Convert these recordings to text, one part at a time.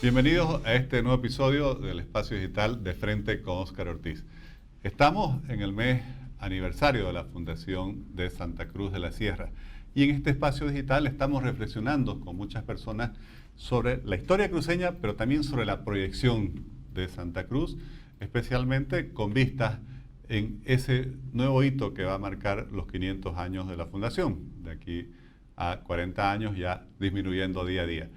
Bienvenidos a este nuevo episodio del Espacio Digital de Frente con Óscar Ortiz. Estamos en el mes aniversario de la Fundación de Santa Cruz de la Sierra y en este espacio digital estamos reflexionando con muchas personas sobre la historia cruceña, pero también sobre la proyección de Santa Cruz, especialmente con vistas en ese nuevo hito que va a marcar los 500 años de la Fundación, de aquí a 40 años ya disminuyendo día a día.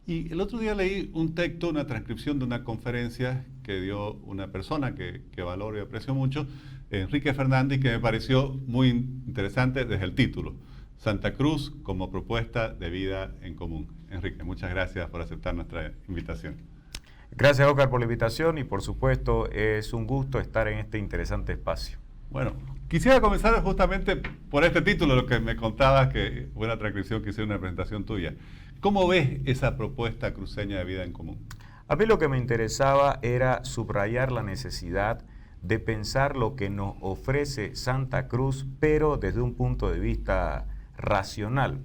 Y el otro día leí un texto, una transcripción de una conferencia que dio una persona que valoro y aprecio mucho, Enrique Fernández, que me pareció muy interesante desde el título, Santa Cruz como propuesta de vida en común. Enrique, muchas gracias por aceptar nuestra invitación. Gracias, Óscar, por la invitación y por supuesto es un gusto estar en este interesante espacio. Bueno, quisiera comenzar justamente por este título, lo que me contabas, que fue una transcripción que hice en una presentación tuya. ¿Cómo ves esa propuesta cruceña de vida en común? A mí lo que me interesaba era subrayar la necesidad de pensar lo que nos ofrece Santa Cruz, pero desde un punto de vista racional.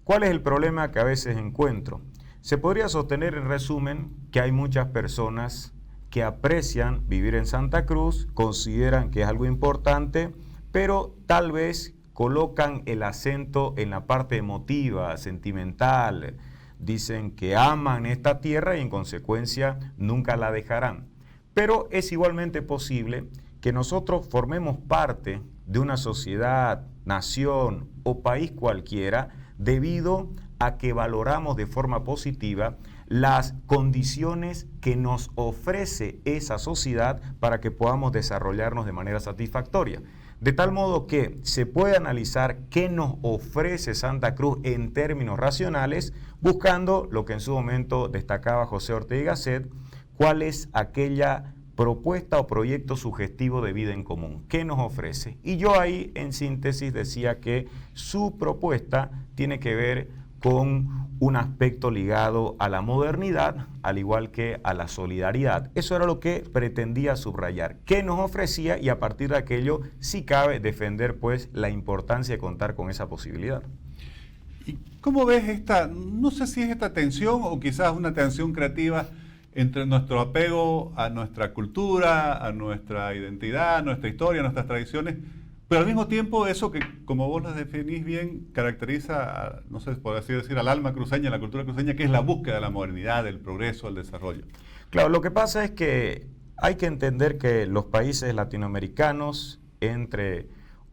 ¿Cuál es el problema que a veces encuentro? Se podría sostener en resumen que hay muchas personas que aprecian vivir en Santa Cruz, consideran que es algo importante, pero tal vez colocan el acento en la parte emotiva, sentimental, dicen que aman esta tierra y en consecuencia nunca la dejarán. Pero es igualmente posible que nosotros formemos parte de una sociedad, nación o país cualquiera debido a que valoramos de forma positiva las condiciones que nos ofrece esa sociedad para que podamos desarrollarnos de manera satisfactoria. De tal modo que se puede analizar qué nos ofrece Santa Cruz en términos racionales, buscando lo que en su momento destacaba José Ortega y Gasset, cuál es aquella propuesta o proyecto sugestivo de vida en común. ¿Qué nos ofrece? Y yo ahí, en síntesis, decía que su propuesta tiene que ver con un aspecto ligado a la modernidad, al igual que a la solidaridad. Eso era lo que pretendía subrayar. ¿Qué nos ofrecía? Y a partir de aquello, sí cabe defender pues la importancia de contar con esa posibilidad. ¿Y cómo ves esta, no sé si es esta tensión o quizás una tensión creativa entre nuestro apego a nuestra cultura, a nuestra identidad, a nuestra historia, a nuestras tradiciones, pero al mismo tiempo eso que, como vos las definís bien, caracteriza, no sé, por así decir, al alma cruceña, la cultura cruceña, que es la búsqueda de la modernidad, del progreso, del desarrollo? Claro, lo que pasa es que hay que entender que los países latinoamericanos, entre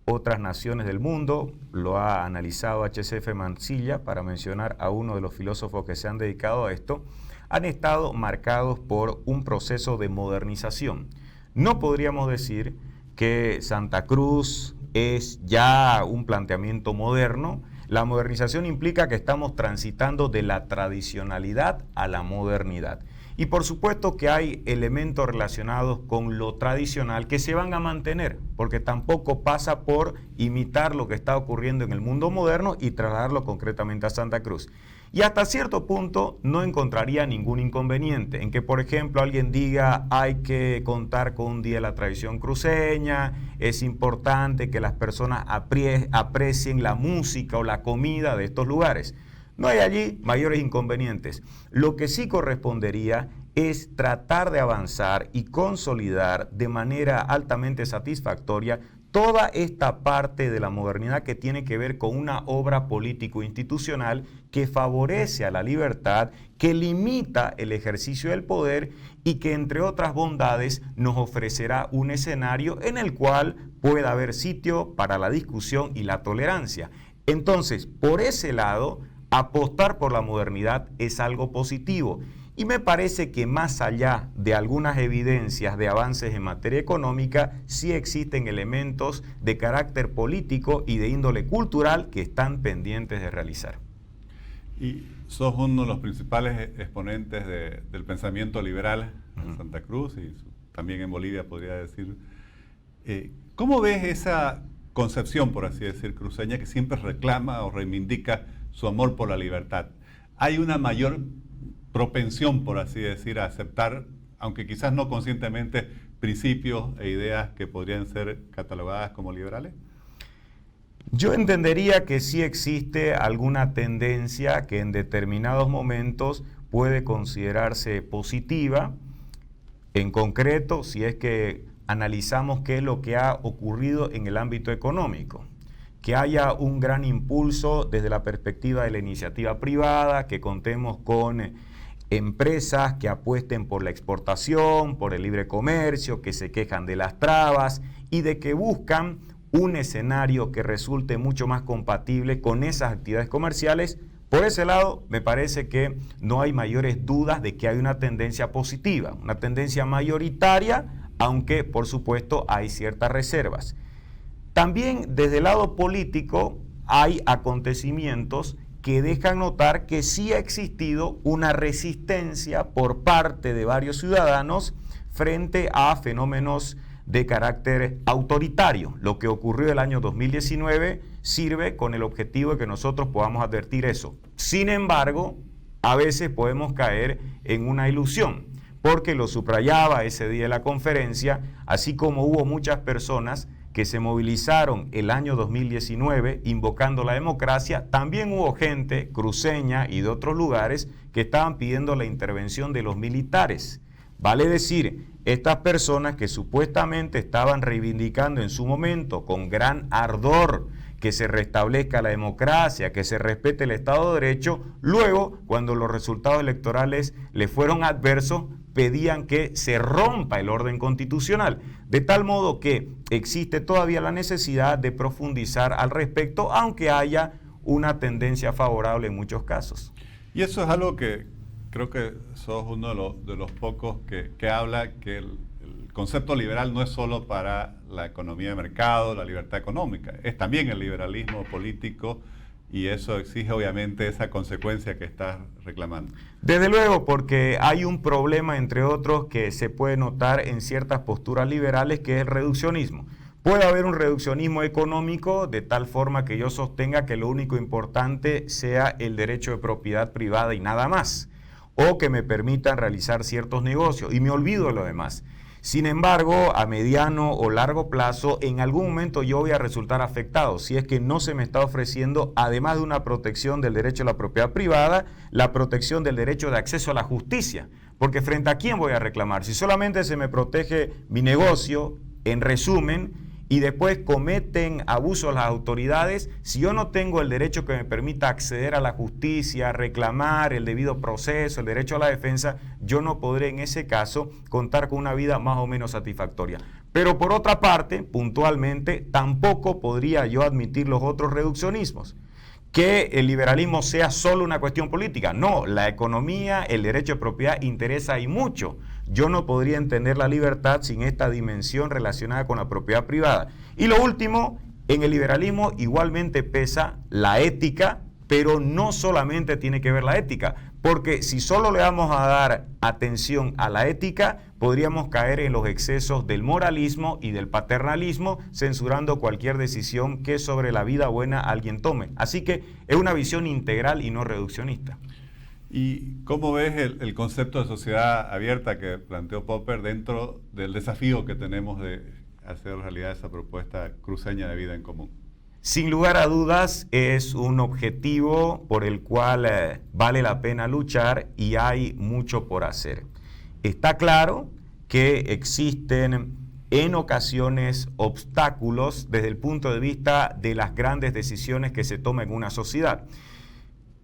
otras naciones del mundo, lo ha analizado H.C.F. Mansilla, para mencionar a uno de los filósofos que se han dedicado a esto, han estado marcados por un proceso de modernización. No podríamos decir que Santa Cruz es ya un planteamiento moderno. La modernización implica que estamos transitando de la tradicionalidad a la modernidad. Y por supuesto que hay elementos relacionados con lo tradicional que se van a mantener, porque tampoco pasa por imitar lo que está ocurriendo en el mundo moderno y trasladarlo concretamente a Santa Cruz. Y hasta cierto punto no encontraría ningún inconveniente en que, por ejemplo, alguien diga hay que contar con un día de la tradición cruceña, es importante que las personas aprecien la música o la comida de estos lugares. No hay allí mayores inconvenientes. Lo que sí correspondería es tratar de avanzar y consolidar de manera altamente satisfactoria toda esta parte de la modernidad que tiene que ver con una obra político-institucional que favorece a la libertad, que limita el ejercicio del poder y que, entre otras bondades, nos ofrecerá un escenario en el cual pueda haber sitio para la discusión y la tolerancia. Entonces, por ese lado, apostar por la modernidad es algo positivo. Y me parece que más allá de algunas evidencias de avances en materia económica, sí existen elementos de carácter político y de índole cultural que están pendientes de realizar. Y sos uno de los principales exponentes del pensamiento liberal en Santa Cruz y también en Bolivia, podría decir. ¿Cómo ves esa concepción, por así decir, cruceña, que siempre reclama o reivindica su amor por la libertad? ¿Hay una mayor propensión, por así decir, a aceptar, aunque quizás no conscientemente, principios e ideas que podrían ser catalogadas como liberales? Yo entendería que sí existe alguna tendencia que en determinados momentos puede considerarse positiva, en concreto, si es que analizamos qué es lo que ha ocurrido en el ámbito económico. Que haya un gran impulso desde la perspectiva de la iniciativa privada, que contemos con empresas que apuesten por la exportación, por el libre comercio, que se quejan de las trabas y de que buscan un escenario que resulte mucho más compatible con esas actividades comerciales. Por ese lado, me parece que no hay mayores dudas de que hay una tendencia positiva, una tendencia mayoritaria, aunque por supuesto hay ciertas reservas. También desde el lado político hay acontecimientos que dejan notar que sí ha existido una resistencia por parte de varios ciudadanos frente a fenómenos de carácter autoritario. Lo que ocurrió el año 2019 sirve con el objetivo de que nosotros podamos advertir eso. Sin embargo, a veces podemos caer en una ilusión, porque lo subrayaba ese día de la conferencia, así como hubo muchas personas que se movilizaron el año 2019 invocando la democracia, también hubo gente cruceña y de otros lugares que estaban pidiendo la intervención de los militares. Vale decir, estas personas que supuestamente estaban reivindicando en su momento con gran ardor que se restablezca la democracia, que se respete el Estado de Derecho, luego, cuando los resultados electorales le fueron adversos, pedían que se rompa el orden constitucional, de tal modo que existe todavía la necesidad de profundizar al respecto, aunque haya una tendencia favorable en muchos casos. Y eso es algo que creo que sos uno de los pocos que habla que el concepto liberal no es solo para la economía de mercado, la libertad económica, es también el liberalismo político, y eso exige obviamente esa consecuencia que estás reclamando. Desde luego, porque hay un problema, entre otros, que se puede notar en ciertas posturas liberales, que es el reduccionismo. Puede haber un reduccionismo económico de tal forma que yo sostenga que lo único importante sea el derecho de propiedad privada y nada más, o que me permitan realizar ciertos negocios y me olvido de lo demás. Sin embargo, a mediano o largo plazo, en algún momento yo voy a resultar afectado si es que no se me está ofreciendo, además de una protección del derecho a la propiedad privada, la protección del derecho de acceso a la justicia. Porque frente a quién voy a reclamar, si solamente se me protege mi negocio, en resumen, y después cometen abusos las autoridades, si yo no tengo el derecho que me permita acceder a la justicia, reclamar el debido proceso, el derecho a la defensa, yo no podré en ese caso contar con una vida más o menos satisfactoria. Pero por otra parte, puntualmente, tampoco podría yo admitir los otros reduccionismos. Que el liberalismo sea solo una cuestión política. No, la economía, el derecho de propiedad interesa y mucho. Yo no podría entender la libertad sin esta dimensión relacionada con la propiedad privada. Y lo último, en el liberalismo igualmente pesa la ética, pero no solamente tiene que ver la ética, porque si solo le vamos a dar atención a la ética, podríamos caer en los excesos del moralismo y del paternalismo, censurando cualquier decisión que sobre la vida buena alguien tome. Así que es una visión integral y no reduccionista. ¿Y cómo ves el concepto de sociedad abierta que planteó Popper dentro del desafío que tenemos de hacer realidad esa propuesta cruceña de vida en común? Sin lugar a dudas, es un objetivo por el cual vale la pena luchar y hay mucho por hacer. Está claro que existen en ocasiones obstáculos desde el punto de vista de las grandes decisiones que se toman en una sociedad.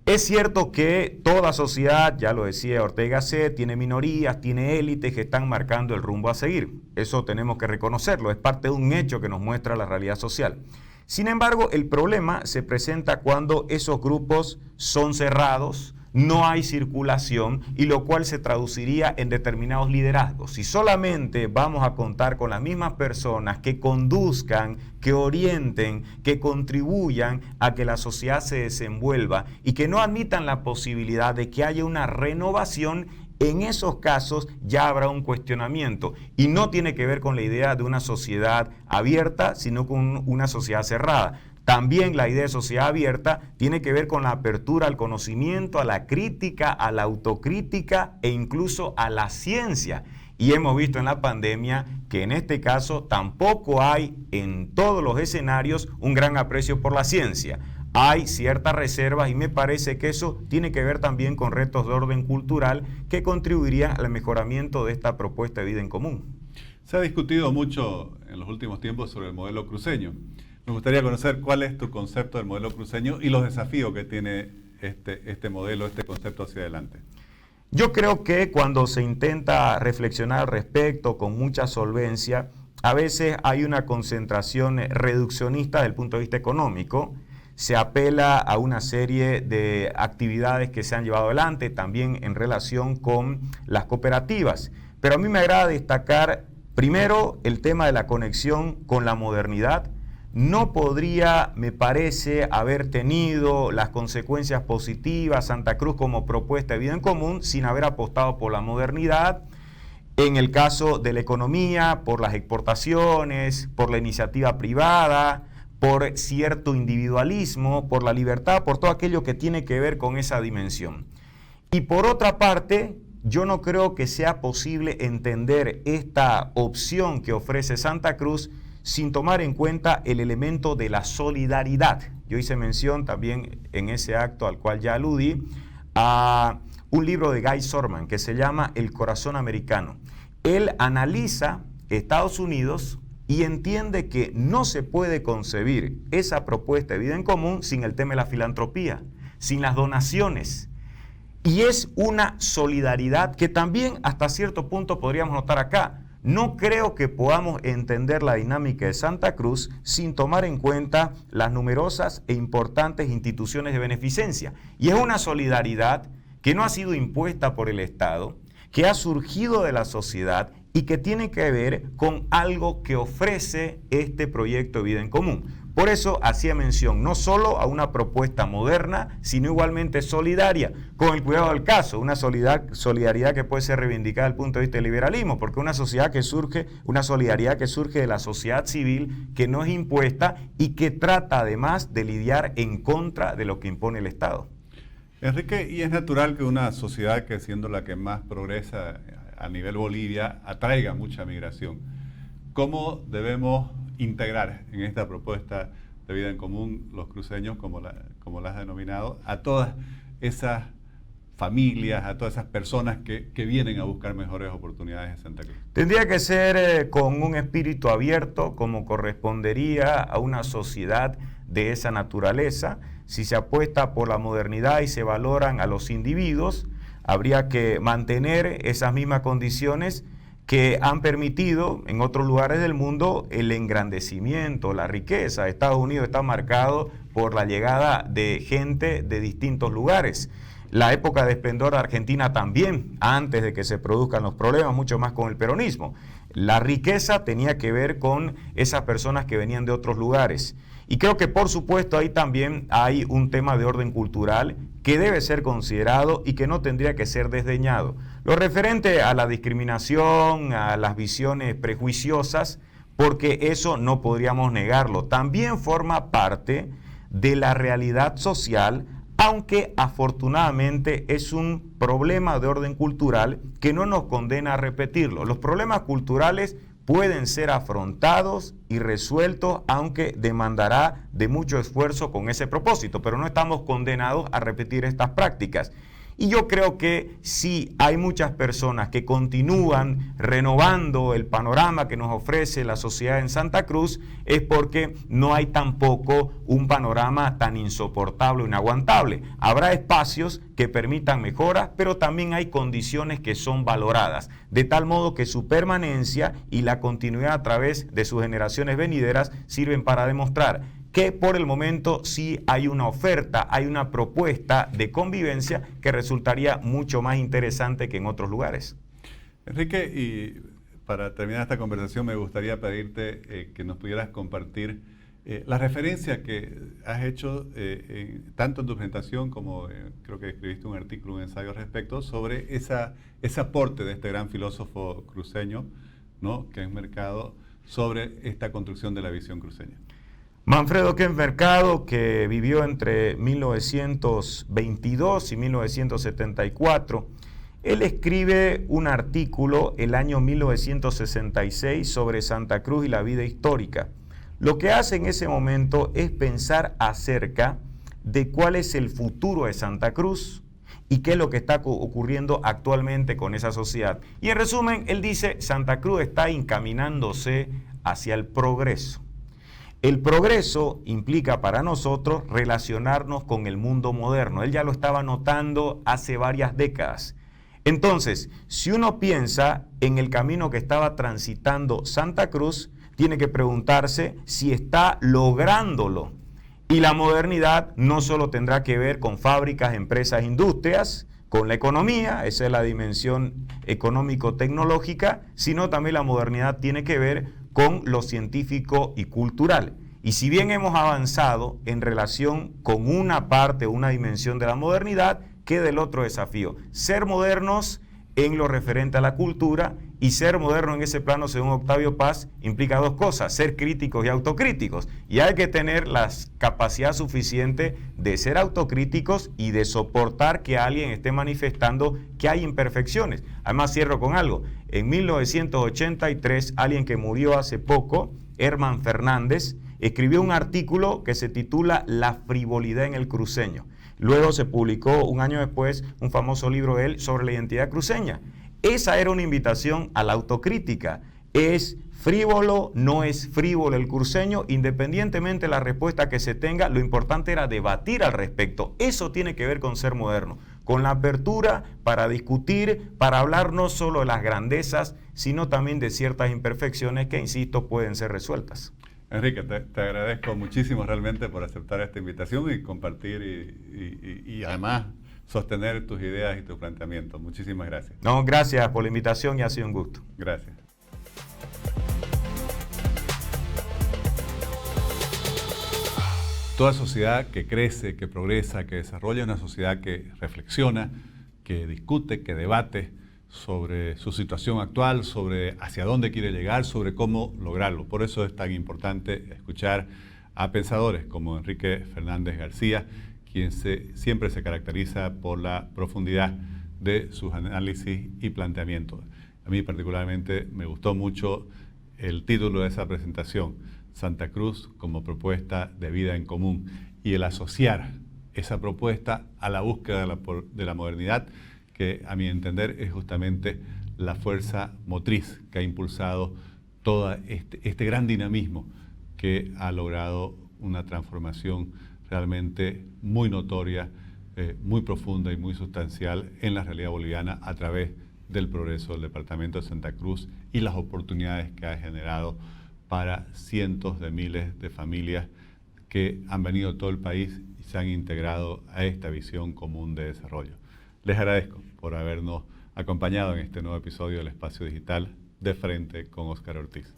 Es cierto que toda sociedad, ya lo decía Ortega Gasset, tiene minorías, tiene élites que están marcando el rumbo a seguir. Eso tenemos que reconocerlo, es parte de un hecho que nos muestra la realidad social. Sin embargo, el problema se presenta cuando esos grupos son cerrados, no hay circulación, y lo cual se traduciría en determinados liderazgos. Si solamente vamos a contar con las mismas personas que conduzcan, que orienten, que contribuyan a que la sociedad se desenvuelva y que no admitan la posibilidad de que haya una renovación, en esos casos ya habrá un cuestionamiento y no tiene que ver con la idea de una sociedad abierta, sino con una sociedad cerrada. También la idea de sociedad abierta tiene que ver con la apertura al conocimiento, a la crítica, a la autocrítica e incluso a la ciencia. Y hemos visto en la pandemia que en este caso tampoco hay en todos los escenarios un gran aprecio por la ciencia. hay ciertas reservas y me parece que eso tiene que ver también con retos de orden cultural que contribuirían al mejoramiento de esta propuesta de vida en común. Se ha discutido mucho en los últimos tiempos sobre el modelo cruceño. Me gustaría conocer cuál es tu concepto del modelo cruceño y los desafíos que tiene este modelo, este concepto hacia adelante. Yo creo que cuando se intenta reflexionar al respecto con mucha solvencia, a veces hay una concentración reduccionista desde el punto de vista económico. Se apela a una serie de actividades que se han llevado adelante también en relación con las cooperativas. Pero a mí me agrada destacar primero el tema de la conexión con la modernidad. No podría, me parece, haber tenido las consecuencias positivas Santa Cruz como propuesta de vida en común sin haber apostado por la modernidad. En el caso de la economía, por las exportaciones, por la iniciativa privada, por cierto individualismo, por la libertad, por todo aquello que tiene que ver con esa dimensión. Y por otra parte, yo no creo que sea posible entender esta opción que ofrece Santa Cruz sin tomar en cuenta el elemento de la solidaridad. Yo hice mención también en ese acto al cual ya aludí a un libro de Guy Sorman que se llama El corazón americano. Él analiza Estados Unidos y entiende que no se puede concebir esa propuesta de vida en común sin el tema de la filantropía, sin las donaciones. Y es una solidaridad que también hasta cierto punto podríamos notar acá. No creo que podamos entender la dinámica de Santa Cruz sin tomar en cuenta las numerosas e importantes instituciones de beneficencia. Y es una solidaridad que no ha sido impuesta por el Estado, que ha surgido de la sociedad y que tiene que ver con algo que ofrece este proyecto de vida en común. Por eso hacía mención no solo a una propuesta moderna, sino igualmente solidaria, con el cuidado del caso, una solidaridad que puede ser reivindicada desde el punto de vista del liberalismo, porque una solidaridad que surge de la sociedad civil, que no es impuesta y que trata además de lidiar en contra de lo que impone el Estado. Enrique, y es natural que una sociedad que siendo la que más progresa a nivel Bolivia atraiga mucha migración. ¿Cómo debemos integrar en esta propuesta de vida en común los cruceños, como la has denominado, a todas esas familias, a todas esas personas que vienen a buscar mejores oportunidades en Santa Cruz? Tendría que ser con un espíritu abierto, como correspondería a una sociedad de esa naturaleza. Si se apuesta por la modernidad y se valoran a los individuos, habría que mantener esas mismas condiciones que han permitido en otros lugares del mundo el engrandecimiento, la riqueza. Estados Unidos está marcado por la llegada de gente de distintos lugares. La época de esplendor de Argentina también, antes de que se produzcan los problemas, mucho más con el peronismo. La riqueza tenía que ver con esas personas que venían de otros lugares. Y creo que por supuesto ahí también hay un tema de orden cultural que debe ser considerado y que no tendría que ser desdeñado. Lo referente a la discriminación, a las visiones prejuiciosas, porque eso no podríamos negarlo, también forma parte de la realidad social, aunque afortunadamente es un problema de orden cultural que no nos condena a repetirlo. Los problemas culturales pueden ser afrontados y resueltos, aunque demandará de mucho esfuerzo con ese propósito, pero no estamos condenados a repetir estas prácticas. Y yo creo que si hay muchas personas que continúan renovando el panorama que nos ofrece la sociedad en Santa Cruz, es porque no hay tampoco un panorama tan insoportable o inaguantable. Habrá espacios que permitan mejoras, pero también hay condiciones que son valoradas, de tal modo que su permanencia y la continuidad a través de sus generaciones venideras sirven para demostrar que por el momento sí hay una oferta, hay una propuesta de convivencia que resultaría mucho más interesante que en otros lugares. Enrique, y para terminar esta conversación me gustaría pedirte que nos pudieras compartir la referencia que has hecho tanto en tu presentación como creo que escribiste un artículo, un ensayo al respecto, sobre ese aporte de este gran filósofo cruceño, ¿no?, que es Mercado, sobre esta construcción de la visión cruceña. Manfredo Kempf Mercado, que vivió entre 1922 y 1974, él escribe un artículo el año 1966 sobre Santa Cruz y la vida histórica. Lo que hace en ese momento es pensar acerca de cuál es el futuro de Santa Cruz y qué es lo que está ocurriendo actualmente con esa sociedad. Y en resumen, él dice, Santa Cruz está encaminándose hacia el progreso. El progreso implica para nosotros relacionarnos con el mundo moderno. Él ya lo estaba notando hace varias décadas. Entonces, si uno piensa en el camino que estaba transitando Santa Cruz, tiene que preguntarse si está lográndolo. Y la modernidad no solo tendrá que ver con fábricas, empresas, industrias, con la economía, esa es la dimensión económico-tecnológica, sino también la modernidad tiene que ver con lo científico y cultural. Y si bien hemos avanzado en relación con una parte, una dimensión de la modernidad, queda el otro desafío, ser modernos en lo referente a la cultura, y ser moderno en ese plano, según Octavio Paz, implica dos cosas, ser críticos y autocríticos. Y hay que tener la capacidad suficiente de ser autocríticos y de soportar que alguien esté manifestando que hay imperfecciones. Además, cierro con algo. En 1983, alguien que murió hace poco, Herman Fernández, escribió un artículo que se titula La frivolidad en el cruceño. Luego se publicó un año después un famoso libro de él sobre la identidad cruceña. Esa era una invitación a la autocrítica. ¿Es frívolo? ¿No es frívolo el cruceño? Independientemente de la respuesta que se tenga, lo importante era debatir al respecto. Eso tiene que ver con ser moderno, con la apertura para discutir, para hablar no solo de las grandezas, sino también de ciertas imperfecciones que, insisto, pueden ser resueltas. Enrique, te agradezco muchísimo realmente por aceptar esta invitación y compartir y además sostener tus ideas y tus planteamientos. Muchísimas gracias. No, gracias por la invitación y ha sido un gusto. Gracias. Toda sociedad que crece, que progresa, que desarrolla, es una sociedad que reflexiona, que discute, que debate sobre su situación actual, sobre hacia dónde quiere llegar, sobre cómo lograrlo. Por eso es tan importante escuchar a pensadores como Enrique Fernández García, quien siempre se caracteriza por la profundidad de sus análisis y planteamientos. A mí particularmente me gustó mucho el título de esa presentación, Santa Cruz como propuesta de vida en común, y el asociar esa propuesta a la búsqueda de la modernidad, que a mi entender es justamente la fuerza motriz que ha impulsado todo este gran dinamismo que ha logrado una transformación realmente muy notoria, muy profunda y muy sustancial en la realidad boliviana a través del progreso del departamento de Santa Cruz y las oportunidades que ha generado para cientos de miles de familias que han venido a todo el país y se han integrado a esta visión común de desarrollo. Les agradezco por habernos acompañado en este nuevo episodio del Espacio Digital de Frente con Óscar Ortiz.